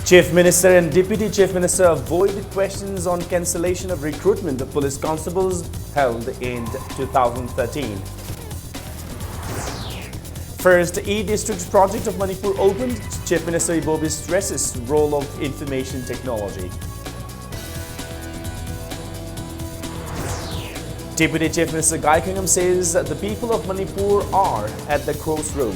Chief Minister and Deputy Chief Minister avoided questions on cancellation of recruitment of police constables held in 2013. First e-district project of Manipur opened. Chief Minister Ibobi stresses role of information technology. Deputy Chief Minister Gaikangam says that the people of Manipur are at the crossroad.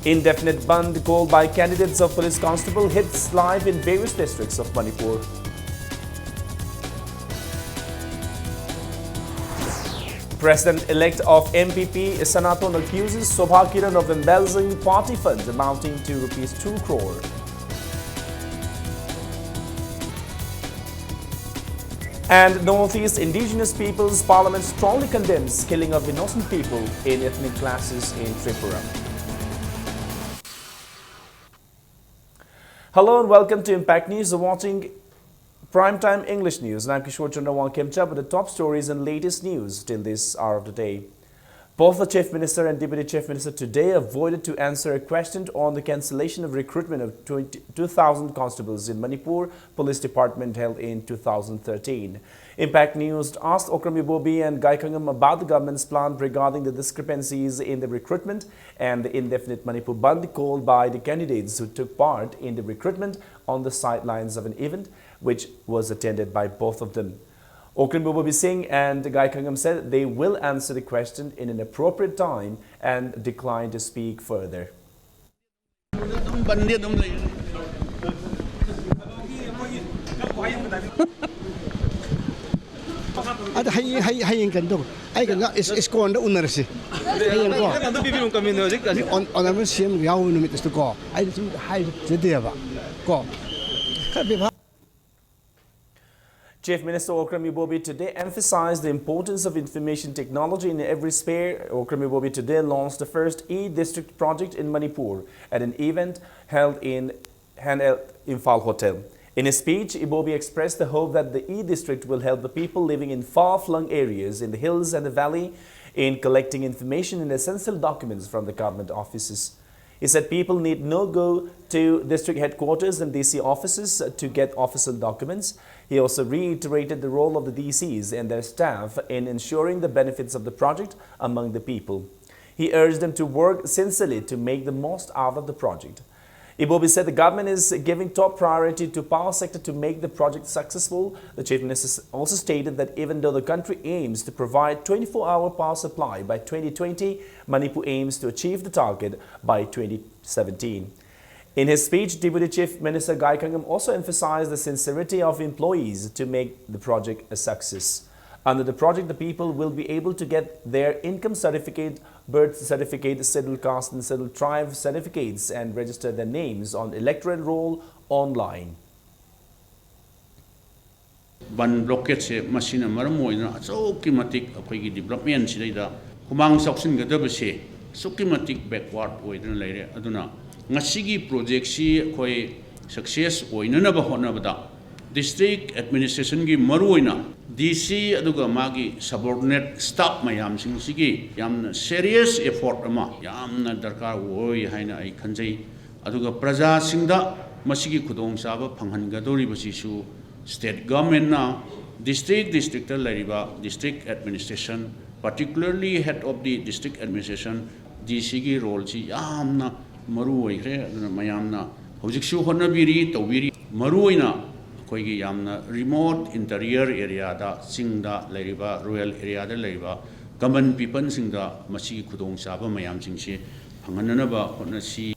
Indefinite band called by candidates of police constable hits live in various districts of Manipur. President-elect of MPP Sanaton accuses Sobha Kiran of embezzling party funds amounting to Rs 2 crore. And Northeast Indigenous Peoples Parliament strongly condemns killing of innocent people in ethnic clashes in Tripura. Hello and welcome to Impact News. You're watching Primetime English News, and I'm Kishore Chandrawal Kemcha with the top stories and latest news till this hour of the day. Both the Chief Minister and Deputy Chief Minister today avoided to answer a question on the cancellation of recruitment of 2,000 constables in Manipur Police Department held in 2013. Impact News asked Okram Ibobi and Gaikangam about the government's plan regarding the discrepancies in the recruitment and the indefinite Manipur Band called by the candidates who took part in the recruitment on the sidelines of an event which was attended by both of them. Okram Ibobi Singh and Gaikangam said they will answer the question in an appropriate time and declined to speak further. Chief Minister Okram Ibobi today emphasized the importance of information technology in every sphere. Okram Ibobi today launched the first e-district project in Manipur at an event held in Imphal Hotel. In his speech, Ibobi expressed the hope that the e-district will help the people living in far-flung areas in the hills and the valley in collecting information and essential documents from the government offices. He said people need no go to district headquarters and DC offices to get official documents. He also reiterated the role of the DCs and their staff in ensuring the benefits of the project among the people. He urged them to work sincerely to make the most out of the project. Ibobi said the government is giving top priority to power sector to make the project successful. The Chief Minister also stated that even though the country aims to provide 24-hour power supply by 2020, Manipur aims to achieve the target by 2017. In his speech, Deputy Chief Minister Gaikangam also emphasized the sincerity of employees to make the project a success. Under the project, the people will be able to get their income certificate, birth certificate, scheduled caste and scheduled tribe certificates and register their names on electoral roll online. Ban blockade se machine maram moina achoki matik akhoi development sidaida humang saksin gadaba se soki matik backward oidna leire aduna ngasigi project si akhoi success oinana ba honabada district administration gi maruina DC aduga magi subordinate staff mayam sing sigi yamna serious effort ama yamna darkar oi haina ai khanjai aduga praja singda masigi khudong saba phanghan gadori basisu state government na district lariba district administration particularly head of the district administration DC gi role si yamna maru oi kre aduna mayamna hojiksu honabiri tawiri maru oina koigi yamna remote interior area da singda lariba rural area da lariba common people singda masi khudong saba mayam singsi phanganana ba honasi.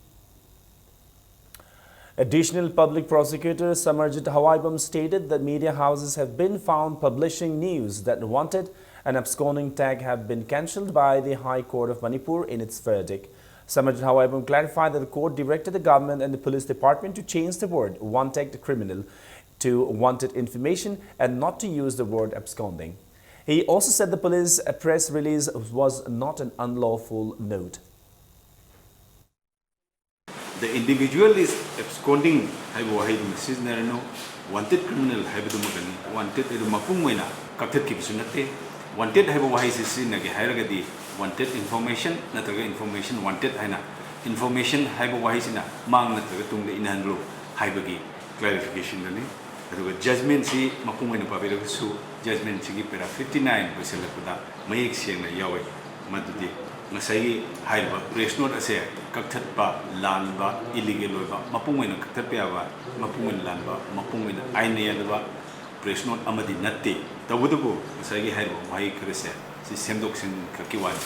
Additional Public Prosecutor Samarjit Hawaibam stated that media houses have been found publishing news that wanted and absconding tag have been cancelled by the High Court of Manipur in its verdict. Samarjit Hawaibam clarified that the court directed the government and the police department to change the word wanted criminal to wanted information and not to use the word absconding. He also said the police press release was not an unlawful note. The individual is absconding wanted criminal wanted wanted wanted information nataga information wanted haina information haiba wahisina mang nataga tungda inhanlo haibagi clarification dani aduga judgment si mapungaina pabiraga su judgment sigi pera 59 baselakda mayek siangna yawe madudi ngasai haiba press note ase kakthatpa lanba illegal oiba mapungaina kakthatpa yawa mapungaina lanba mapungaina aine yalba press note amadi natte tabudubu ngasai haiba wahai krese si semdoksin kakiwan.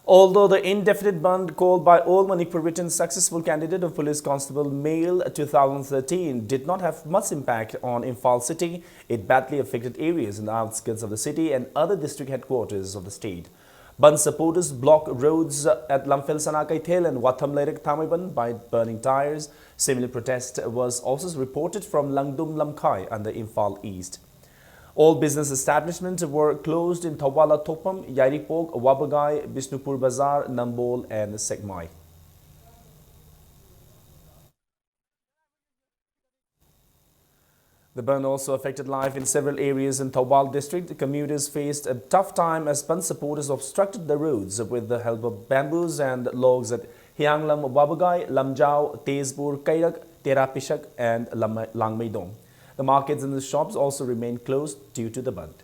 Although the indefinite band called by all Manipuritan successful candidate of Police Constable Male 2013 did not have much impact on Imphal city, it badly affected areas in the outskirts of the city and other district headquarters of the state. Band supporters blocked roads at Lamphel Sanakai Thel and Watham Lerek Tamiban by burning tires. Similar protest was also reported from Langdum Lamkai and the Imphal East. All business establishments were closed in Thawala Topam, Yairipok, Wabagai, Bishnupur Bazar, Nambol and Segmai. The burn also affected life in several areas in Thawal district. The commuters faced a tough time as Band supporters obstructed the roads with the help of bamboos and logs at Hianglam, Wabagai, Lamjao, Tezpur, Kairak, Terapishak and Langmeidong. The markets and the shops also remained closed due to the band.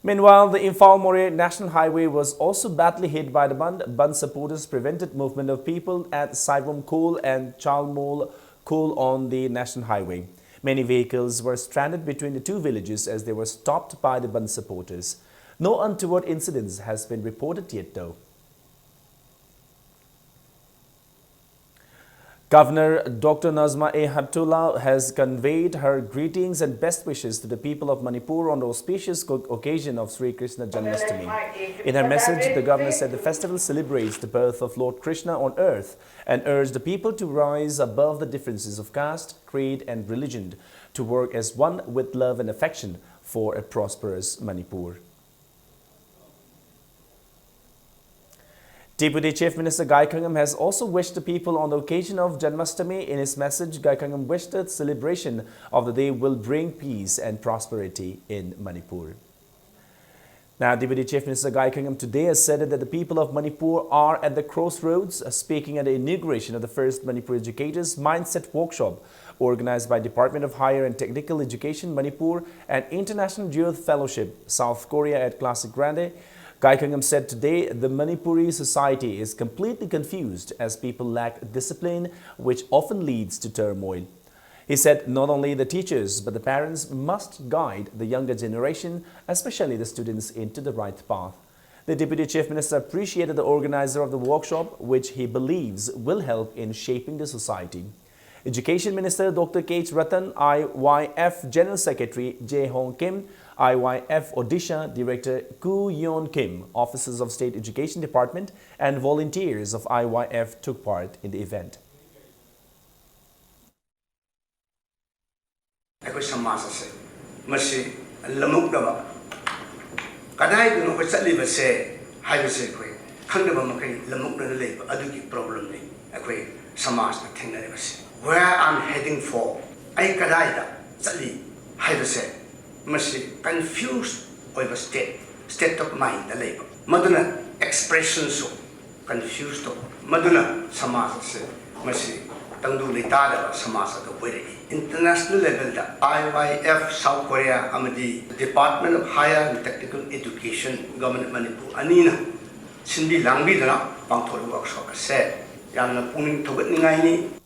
Meanwhile, the Imphal-Moreh National Highway was also badly hit by the band. Band supporters prevented movement of people at Saivom Khul and Chalmol Khul on the National Highway. Many vehicles were stranded between the two villages as they were stopped by the band supporters. No untoward incidents has been reported yet though. Governor Dr. Nazma A. Heptullah has conveyed her greetings and best wishes to the people of Manipur on the auspicious occasion of Sri Krishna Janmashtami. In her message, the governor said the festival celebrates the birth of Lord Krishna on earth and urged the people to rise above the differences of caste, creed and religion to work as one with love and affection for a prosperous Manipur. Deputy Chief Minister Gaikhangam has also wished the people on the occasion of Janmashtami. In his message, Gaikhangam wished that celebration of the day will bring peace and prosperity in Manipur. Now, Deputy Chief Minister Gaikhangam today has said that the people of Manipur are at the crossroads, speaking at the inauguration of the first Manipur Educators Mindset Workshop organized by Department of Higher and Technical Education Manipur and International Youth Fellowship South Korea at Classic Grande. Gaikhangam said today the Manipuri society is completely confused as people lack discipline, which often leads to turmoil. He said not only the teachers but the parents must guide the younger generation, especially the students, into the right path. The Deputy Chief Minister appreciated the organizer of the workshop, which he believes will help in shaping the society. Education Minister Dr. K.H. Ratan, IYF General Secretary Jae Hong Kim, IYF Odisha Director Koo Yeon Kim, officers of State Education Department and volunteers of IYF took part in the event. Where I'm heading for, I confused over state of mind the labor. Maduna expressions so confused Maduna Samasa Masi Tandu Litada Samasa the way. International level the IYF South Korea Amadi Department of Higher and Technical Education Government Manipur Anina Cindy Langvidana Bangtor workshop said Yana Puning Togat.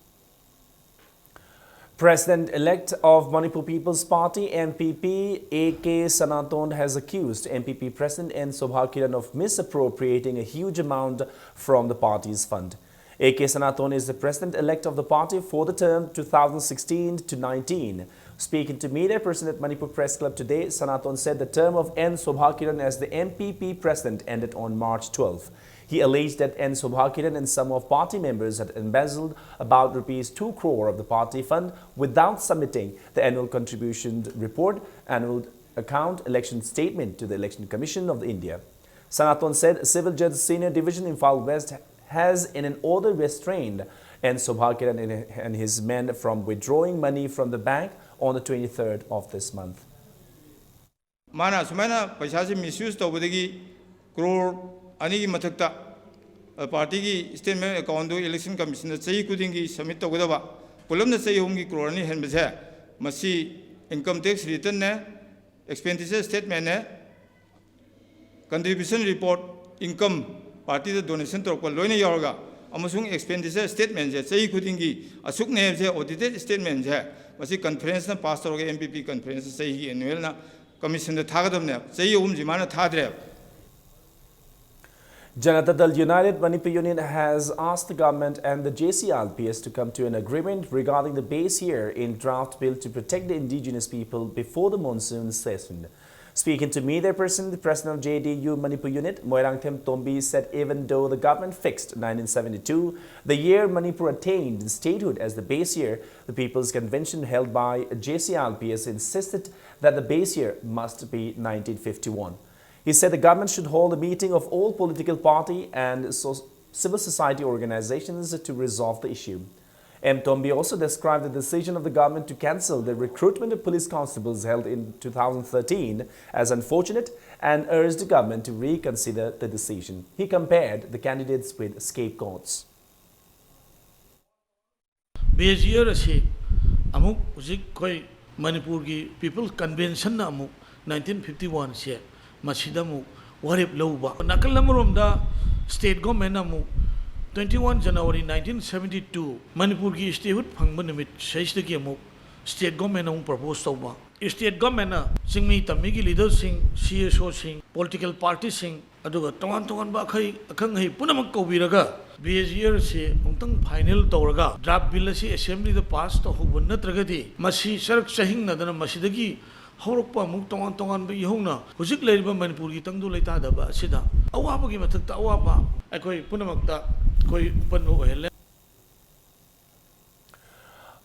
President-elect of Manipur People's Party MPP A.K. Sanaton has accused MPP President N. Sobhakiran of misappropriating a huge amount from the party's fund. A.K. Sanaton is the president-elect of the party for the term 2016 to 19. Speaking to media person at Manipur Press Club today, Sanaton said the term of N. Sobhakiran as the MPP president ended on March 12. He alleged that N. Sobhakiran and some of party members had embezzled about Rs 2 crore of the party fund without submitting the annual contribution report, annual account, election statement to the Election Commission of India. Sanaton said Civil Judge Senior Division in Imphal West has in an order restrained N. Sobhakiran and his men from withdrawing money from the bank on the 23rd of this month. माना सुमाइना पैसा से misuse तौबदगी crore अनी की मथक्ता party की statement account election commission चही खुदी submit तौगदबा पुलमना चही home की करोड़ अनी हेनबसे मसी इनकम टैक्स रिटर्न ने एक्सपेंडिचर स्टेटमेंट ने contribution report income party donation तौर लोन यौरगा अमसुंग एक्सपेंडिचर स्टेटमेंट से चही खुदी असुकने से ऑडिटेड स्टेटमेंट से मसी कॉन्फ्रेंस पास तौर MPP कॉन्फ्रेंस चही एनुअल कमीशन थागदबने चही अहम जिमाना थाद्रे Janata Dal United Manipur Union has asked the government and the JCLPS to come to an agreement regarding the base year in draft bill to protect the indigenous people before the monsoon session. Speaking to media person, the president of JDU Manipur Unit, Moirangthem Tombi, said even though the government fixed 1972, the year Manipur attained statehood as the base year, the People's Convention held by JCLPS insisted that the base year must be 1951. He said the government should hold a meeting of all political party and civil society organizations to resolve the issue. M. Tombi also described the decision of the government to cancel the recruitment of police constables held in 2013 as unfortunate and urged the government to reconsider the decision. He compared the candidates with scapegoats. Base year asi amuk uzik koi Manipur ki People's Convention na amuk 1951 se Masidamu warip lauba. Nakalamarum state government amu 21 January 1972 Manipur ki statehood phangba nimit saisdagi amu state government amu propose tauba. State government na singmi tammi ki leaders sing CSO sing political parties sing aduga tongan ba khai akhang hai punamak kaubiraga base year se umtang final tawraga draft bill si assembly da pass to hoba natragadi masi sarak sahing nadana masidagi हौरक्पा मुक तोंगान तोंगान बे यहुना हुजिक लेरिबा मणिपुर की तंगदु लेतादबा सिदा अवाबगी मथक्ता अवाबा अखोय पुनमक्ता कोई उपन ओहेले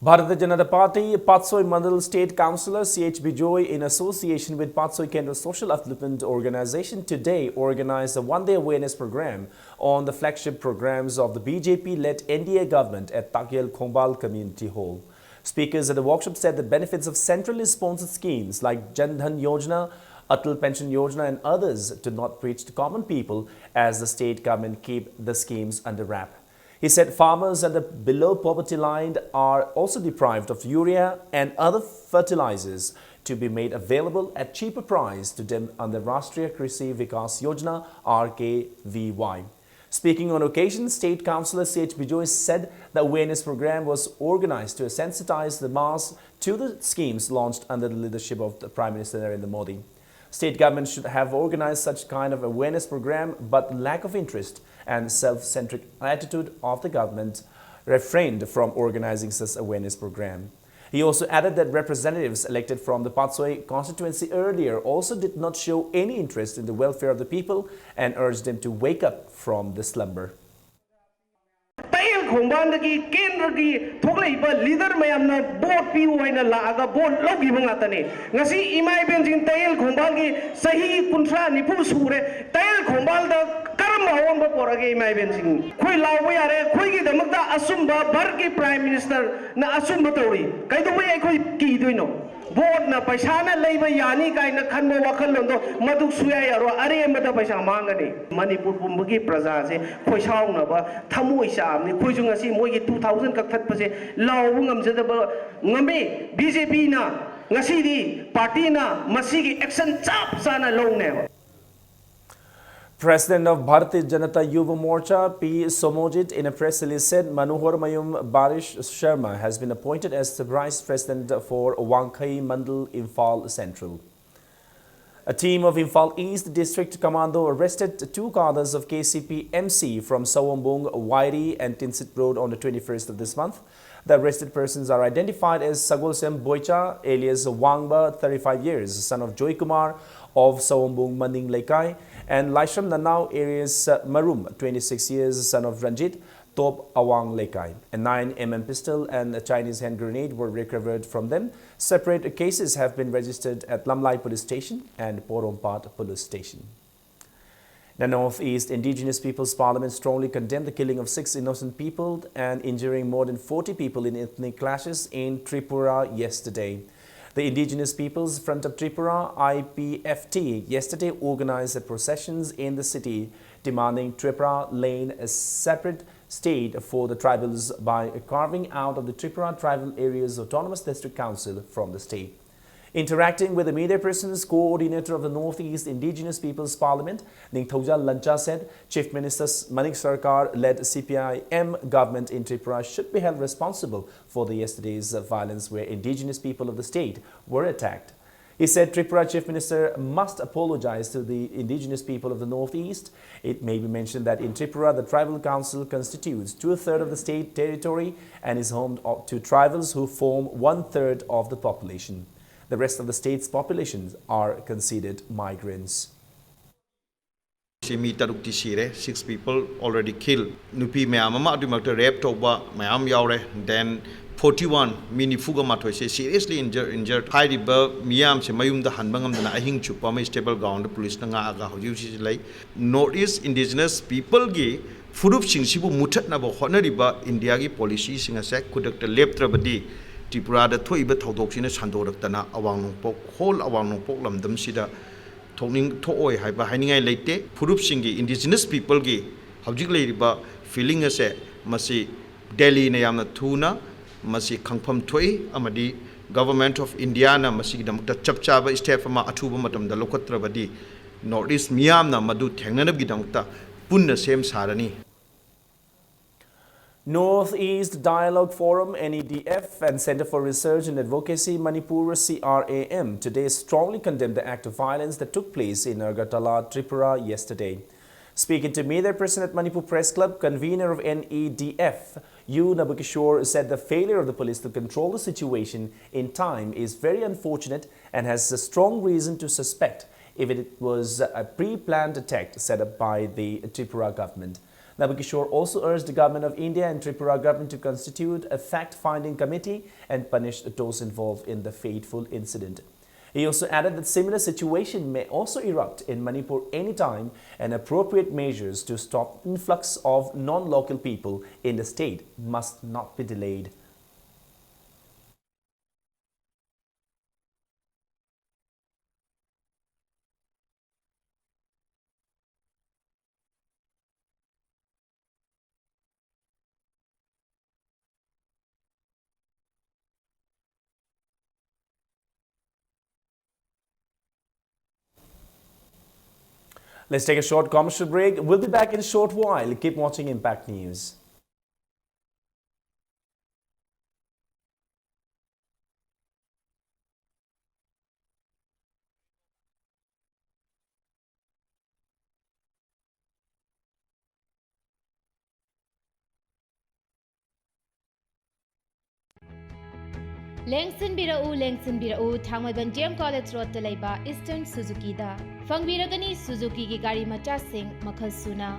Bharatiya Janata Party Patsoi Mandal State Councillor C.H. Bijoy, in association with Patsoi Kendra Social Upliftment Organization, today organized a one-day awareness program on the flagship programs of the BJP-led NDA government at Takyal Khongbal Community Hall. Speakers at the workshop said the benefits of centrally sponsored schemes like Jan Dhan Yojana, Atal Pension Yojana and others do not reach the common people as the state government keep the schemes under wrap. He said farmers at the below poverty line are also deprived of urea and other fertilizers to be made available at cheaper price to them under Rashtriya Krishi Vikas Yojana RKVY. Speaking on occasion, State Councillor C.H. Bijoy said the awareness program was organized to sensitize the mass to the schemes launched under the leadership of the Prime Minister Narendra Modi. State government should have organized such kind of awareness program, but lack of interest and self-centric attitude of the government refrained from organizing such awareness program. He also added that representatives elected from the Patsoi constituency earlier also did not show any interest in the welfare of the people and urged them to wake up from the slumber. Khongbal Kendra ki thoklaiba leader mayamna vote piu haina laaga vote logiba ngatane ngasi imai benjin Tayal Khongbal ki sahi kunthra nipu sure Tayal Khongbal da karam awon ba porage imai benjin khoi lawa yare khoi ki damakta asumba bar ki prime minister na asumba tori kaidu mai khoi ki doino vote na paisa na leiba yani kaina khanbo wakhal londo maduk suya yaro are mata paisa mangani Manipur pumbagi praja se khoi saung ba thamoi samni khoi ngasi mogi 2000 kak that pase lawu ngamjadaba ngame BJP na ngasi di party na masigi action chap sana longne. President of Bharatiya Janata Yuva Morcha P. Somojit in a press release said Manohar Mayum Barish Sharma has been appointed as the Vice President for Wangkai Mandal Imphal Central. A team of Imphal East District Commando arrested two cadres of KCP MC from Sawombung, Wairi and Tinsit Road on the 21st of this month. The arrested persons are identified as Sagolsem Boicha, alias Wangba, 35 years, son of Joy Kumar of Sawombung Manding Lekai, and Laishram Nanau, alias Marum, 26 years, son of Ranjit, Top Awang Lekai. A 9mm pistol and a Chinese hand grenade were recovered from them. Separate cases have been registered at Lamlai Police Station and Porompat Police Station. The Northeast Indigenous Peoples Parliament strongly condemned the killing of 6 innocent people and injuring more than 40 people in ethnic clashes in Tripura yesterday. The Indigenous Peoples Front of Tripura (IPFT) yesterday organized the processions in the city demanding Tripura lane a separate state for the tribals by carving out of the Tripura Tribal Areas Autonomous District Council from the state. Interacting with the media persons, coordinator of the Northeast Indigenous Peoples Parliament, Ningthauja Lancha said Chief Minister Manik Sarkar-led CPIM government in Tripura should be held responsible for the yesterday's violence where indigenous people of the state were attacked. He said Tripura Chief Minister must apologize to the indigenous people of the Northeast. It may be mentioned that in Tripura, the Tribal Council constitutes 2/3 of the state territory and is home to tribals who form 1/3 of the population. The rest of the state's populations are considered migrants. Mi tarukti sire, 6 people already killed. Nupi mayamama adumakta rape toba mayam yaure. Then 41 mini fuga matoi se seriously injured. High riba miyam se mayum da hanbangam dana ahing chupa ma stable ground police na nga aga hoju si lai. Northeast indigenous people gi furup sing sibu mutat na bo hona riba India gi policy singa se kudakta leptrabadi. Tripura da thoiba thaudoksina sandoraktana awang nongpok whole awang nongpok lamdam sida thongning thooi haiba hainingai leite furup singi indigenous people gi hawjik leiriba feeling ase masi Delhi na yamna thuna masi khangpham thoi amadi government of India na masi damukta chapchaba step ma athuba matamda lokatrabadi Northeast miyam na madu thengnanab gi damukta punna sem sarani. Northeast Dialogue Forum (NEDF) and Center for Research and Advocacy Manipur (CRAM) today strongly condemned the act of violence that took place in Agartala, Tripura yesterday. Speaking to media person at Manipur Press Club, convener of NEDF, U. Nabukishore said the failure of the police to control the situation in time is very unfortunate and has a strong reason to suspect if it was a pre-planned attack set up by the Tripura government. Nabukishore also urged the government of India and Tripura government to constitute a fact-finding committee and punish those involved in the fateful incident. He also added that similar situation may also erupt in Manipur anytime and appropriate measures to stop influx of non-local people in the state must not be delayed. Let's take a short commercial break. We'll be back in a short while. Keep watching Impact News. Lengson Birau, Tangwaban JM College Road Talaiba, Eastern Suzuki da. Fangbiragani Suzuki ki gari macha sing makhal suna.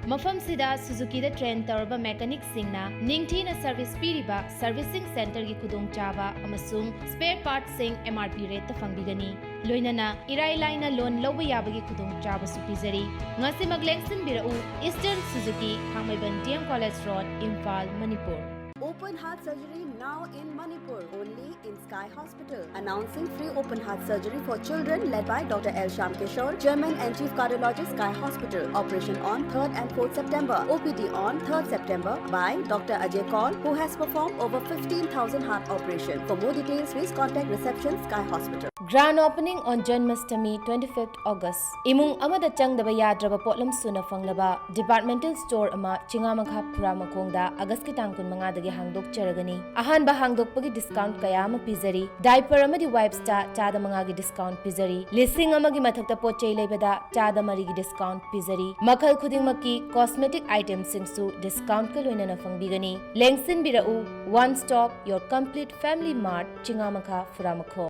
Mafam sida Suzuki da train tarba mechanic sing na ningthi na service piriba servicing center ki kudong chava amasung spare parts sing MRP rate ta fangbigani. Loinana irai laina loan loba yabagi kudong chava supizari. Ngasi maglengson Birau, Eastern Suzuki, Tangwaban JM College Road, Imphal, Manipur. Open heart surgery now in Manipur, only in Sky Hospital. Announcing free open heart surgery for children led by Dr. L. Sham Kishore, Chairman and Chief Cardiologist, Sky Hospital. Operation on 3rd and 4th September. OPD on 3rd September by Dr. Ajay Kaul, who has performed over 15,000 heart operations. For more details, please contact reception Sky Hospital. Grand opening on Janmashtami 25th August. Imung amada changdaba yadraba potlam suna fanglaba departmental store ama Chingamakha Puramakongda August ki tang kun manga dagi hangdok charagani. Ahanba hangdok pagi discount kaya ama pizari. Diaper amadi wipes ta chada manga gi discount pizari. Listing amagi mathakta pochai lebada chada mari gi discount pizari. Makhal khuding maki cosmetic items singsu discount ka loina na fangbigani. Lengsin birau, one stop your complete family mart Chingamakha Puramakong.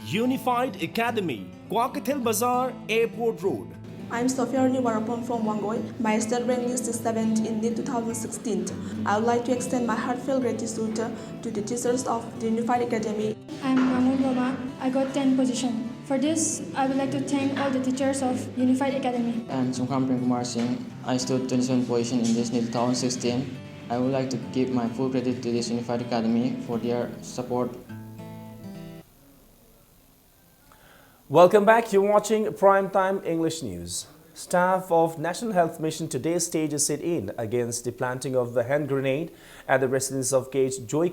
Unified Academy, Kwakathil Bazaar, Airport Road. I'm Sophia Warapon from Wangoy. My state rank list is 7th in the 2016. I would like to extend my heartfelt gratitude to the teachers of the Unified Academy. I'm Ramon Roma. I got 10th position. For this, I would like to thank all the teachers of Unified Academy. I'm Sungkham Premkumar Singh. I stood 27th position in this 2016. I would like to give my full credit to this Unified Academy for their support. Welcome back. You're watching Primetime English News. Staff of National Health Mission today staged a sit-in against the planting of the hand grenade at the residence of Kate Joy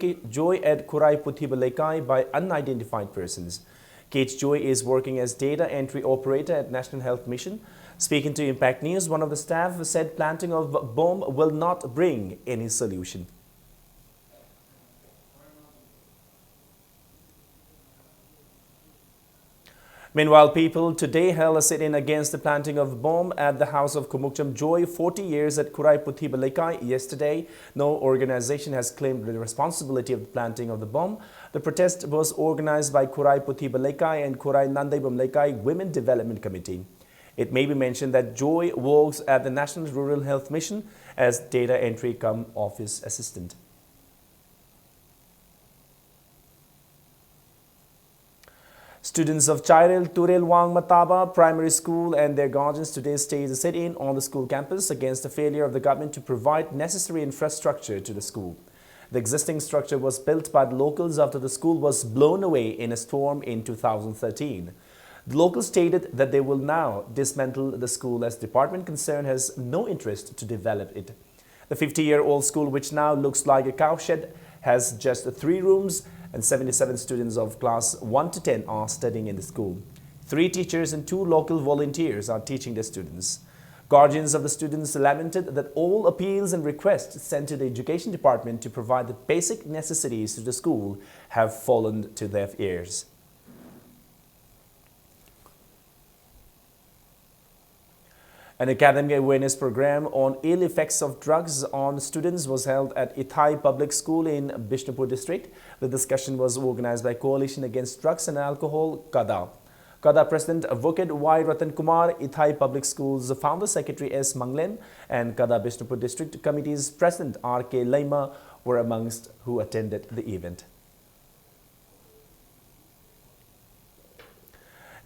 at Kurai Puthiba Lekai by unidentified persons. Kate Joy is working as data entry operator at National Health Mission. Speaking to Impact News, one of the staff said planting of bomb will not bring any solution. Meanwhile, people today held a sit-in against the planting of bomb at the house of Kumukcham Joy, 40 years at Kurai Puthiba Lekai yesterday. No organization has claimed the responsibility of the planting of the bomb. The protest was organized by Kurai Puthiba Lekai and Kurai Nandaibam Lekai Women Development Committee. It may be mentioned that Joy works at the National Rural Health Mission as data entry cum office assistant. Students of Chairel Turel Wang Mataba Primary School and their guardians today staged a sit-in on the school campus against the failure of the government to provide necessary infrastructure to the school. The existing structure was built by the locals after the school was blown away in a storm in 2013. The locals stated that they will now dismantle the school as the department concerned has no interest to develop it. The 50-year-old school, which now looks like a cowshed, has just 3 rooms and 77 students of class 1 to 10 are studying in the school. 3 teachers and 2 local volunteers are teaching the students. Guardians of the students lamented that all appeals and requests sent to the education department to provide the basic necessities to the school have fallen to their ears. An academic awareness program on ill effects of drugs on students was held at Ithai Public School in Bishnupur district. The discussion was organized by Coalition Against Drugs and Alcohol, KADA. KADA President Advocate Y. Ratan Kumar, Ithai Public School's Founder Secretary S. Manglen, and KADA Bishnupur District Committee's President R.K. Laima were amongst who attended the event.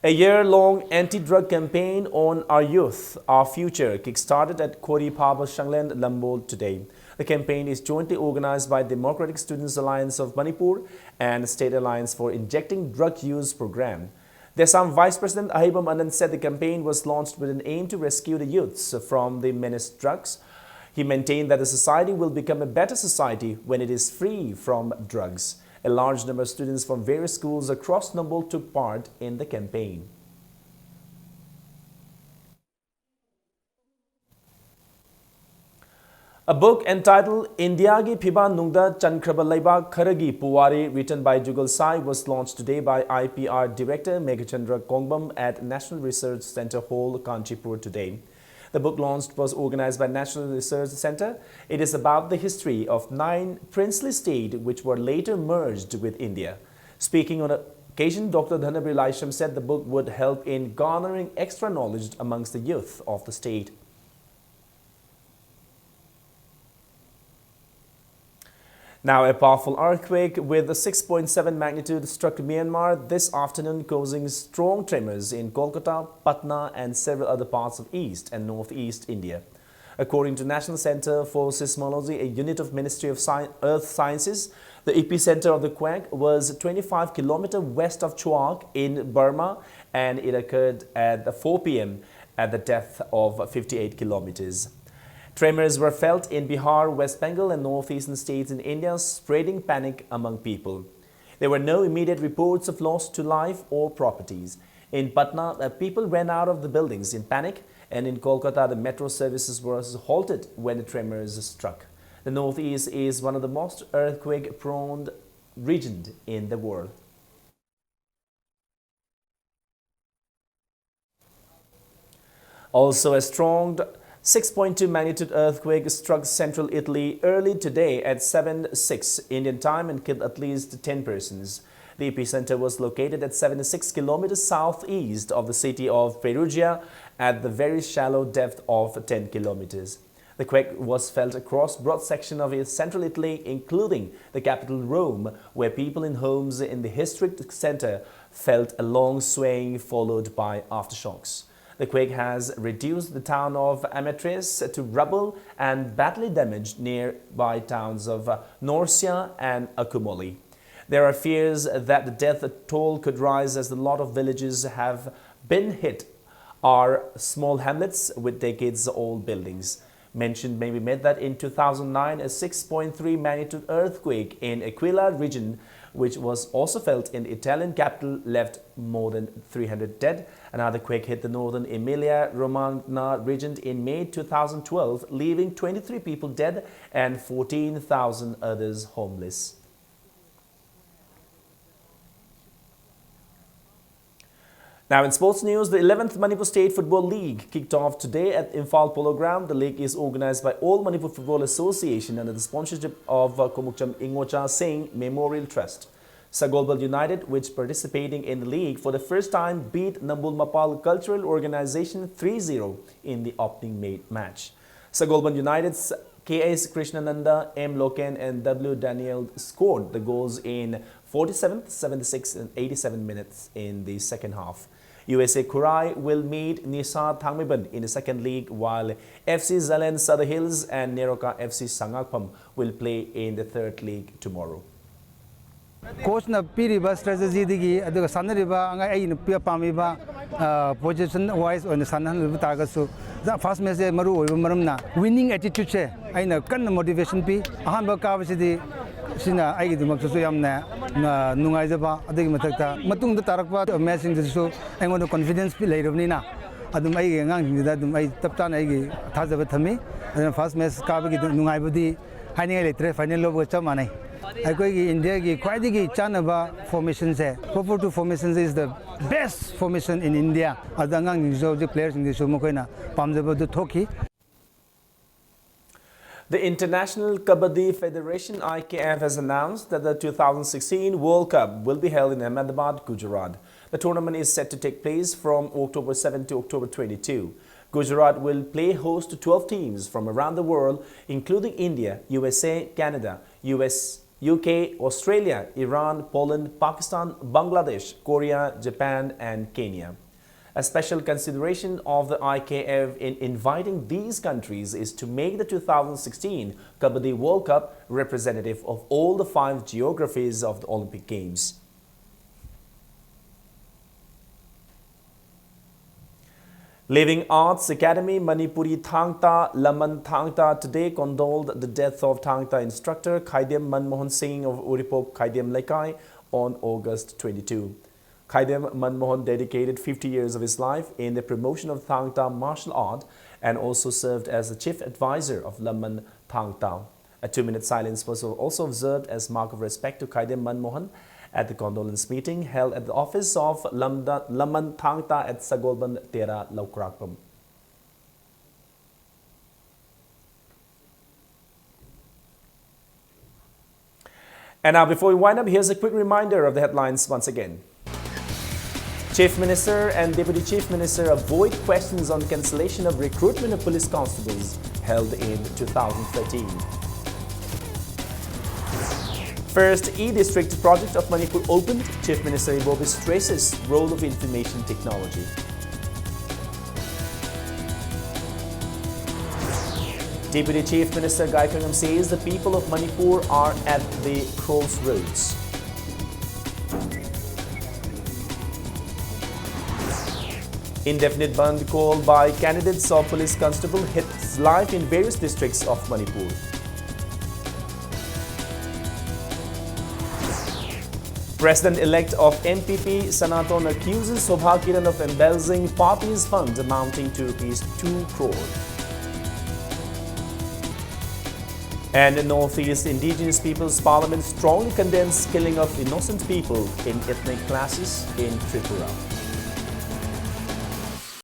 A year-long anti-drug campaign on Our Youth, Our Future kick-started at Kori Phaba Shanglen, Lambol today. The campaign is jointly organized by Democratic Students Alliance of Manipur and State Alliance for Injecting Drug Use Program. The Assam Vice President Ahibam Anand said the campaign was launched with an aim to rescue the youths from the menaced drugs. He maintained that the society will become a better society when it is free from drugs. A large number of students from various schools across Nambol took part in the campaign. A book entitled Indiagi Phiba Nungda Chankraba Laibak Kharagi Puwari, written by Jugal Sai, was launched today by IPR Director Meghachandra Kongbam at National Research Center Hall, Kanchipur today. The book launch was organized by National Research Center. It is about the history of 9 princely states which were later merged with India. Speaking on occasion, Dr. Dhanabir Laisham said the book would help in garnering extra knowledge amongst the youth of the state. Now, a powerful earthquake with a 6.7 magnitude struck Myanmar this afternoon, causing strong tremors in Kolkata, Patna and several other parts of East and Northeast India. According to National Center for Seismology, a unit of Ministry of Earth Sciences, the epicenter of the quake was 25 km west of Chuak in Burma, and it occurred at 4 p.m. at the depth of 58 kilometers. Tremors were felt in Bihar, West Bengal and northeastern states in India, spreading panic among people. There were no immediate reports of loss to life or properties. In Patna, people ran out of the buildings in panic, and in Kolkata, the metro services were halted when the tremors struck. The northeast is one of the most earthquake-prone regions in the world. Also, a strong 6.2 magnitude earthquake struck central Italy early today at 7:06 Indian time and killed at least 10 persons. The epicenter was located at 76 kilometers southeast of the city of Perugia at the very shallow depth of 10 kilometers. The quake was felt across broad section of central Italy, including the capital Rome, where people in homes in the historic center felt a long swaying followed by aftershocks. The quake has reduced the town of Amatrice to rubble and badly damaged nearby towns of Norcia and Akumoli. There are fears that the death toll could rise as a lot of villages have been hit are small hamlets with decades-old buildings. Mention may be made that in 2009, a 6.3 magnitude earthquake in Aquila region, which was also felt in the Italian capital, left more than 300 dead. Another quake hit the northern Emilia-Romagna region in May 2012, leaving 23 people dead and 14,000 others homeless. Now in sports news, the 11th Manipur State Football League kicked off today at Imphal Polo Ground. The league is organized by All Manipur Football Association under the sponsorship of Komukcham Ingmocha Singh Memorial Trust. Sagolbal United, which participating in the league for the first time, beat Nambul Mapal Cultural Organization 3-0 in the opening match. Sagolbal United's K.S. Krishnananda, M. Loken and W. Daniel scored the goals in 47th, 76 and 87 minutes in the second half. USA Kurai will meet Nisa Thangmiban in the second league, while FC Zalen Southern Hills and Neroka FC Sangakpam will play in the third league tomorrow. Coach na piriba strategy digi aduga sanariba anga ai na pia pamiba position wise on sanan butaga su the first match maru oiba maramna winning attitude che aina kan motivation pi ahanba ka basidi sina ai gi dimak su yamna nungai jaba adigi matakta matung da tarakpa match sing su aingon confidence pi leirobni na adum ai ngang da dum ai taptan ai gi thajaba thami first match ka gi nungai budi haini letre final lob cha manai India ki quite chanaba formation se 4-4-2 formation is the best formation in India. Adangang the players in the Sumokoina Pamjaba to Toki. The International Kabaddi Federation IKF has announced that the 2016 World Cup will be held in Ahmedabad, Gujarat. The tournament is set to take place from October 7 to October 22. Gujarat will play host to 12 teams from around the world, including India, USA, Canada, UK, Australia, Iran, Poland, Pakistan, Bangladesh, Korea, Japan and Kenya. A special consideration of the IKF in inviting these countries is to make the 2016 Kabaddi World Cup representative of all the 5 geographies of the Olympic Games. Living Arts Academy Manipuri Thangta Laman Thangta today condoled the death of Thangta instructor Khaidem Manmohan Singh of Uripok Khaidem Laikai on August 22. Khaidem Manmohan dedicated 50 years of his life in the promotion of Thangta martial art and also served as the chief advisor of Laman Thangta. A 2-minute silence was also observed as mark of respect to Khaidem Manmohan at the condolence meeting held at the office of Laman Thangta at Sagolban Tera Laukrakpam. And now before we wind up, here's a quick reminder of the headlines once again. Chief Minister and Deputy Chief Minister avoid questions on cancellation of recruitment of police constables held in 2013. First e-district project of Manipur opened. Chief Minister Ibobi stresses role of information technology. Deputy Chief Minister Gaikangam says the people of Manipur are at the crossroads. Indefinite band called by candidates of police constable hits life in various districts of Manipur. President-elect of MPP, Sanaton, accuses Sobha Kiran of embezzling party's funds amounting to ₹2 crore. And the Northeast Indigenous People's Parliament strongly condemns killing of innocent people in ethnic clashes in Tripura.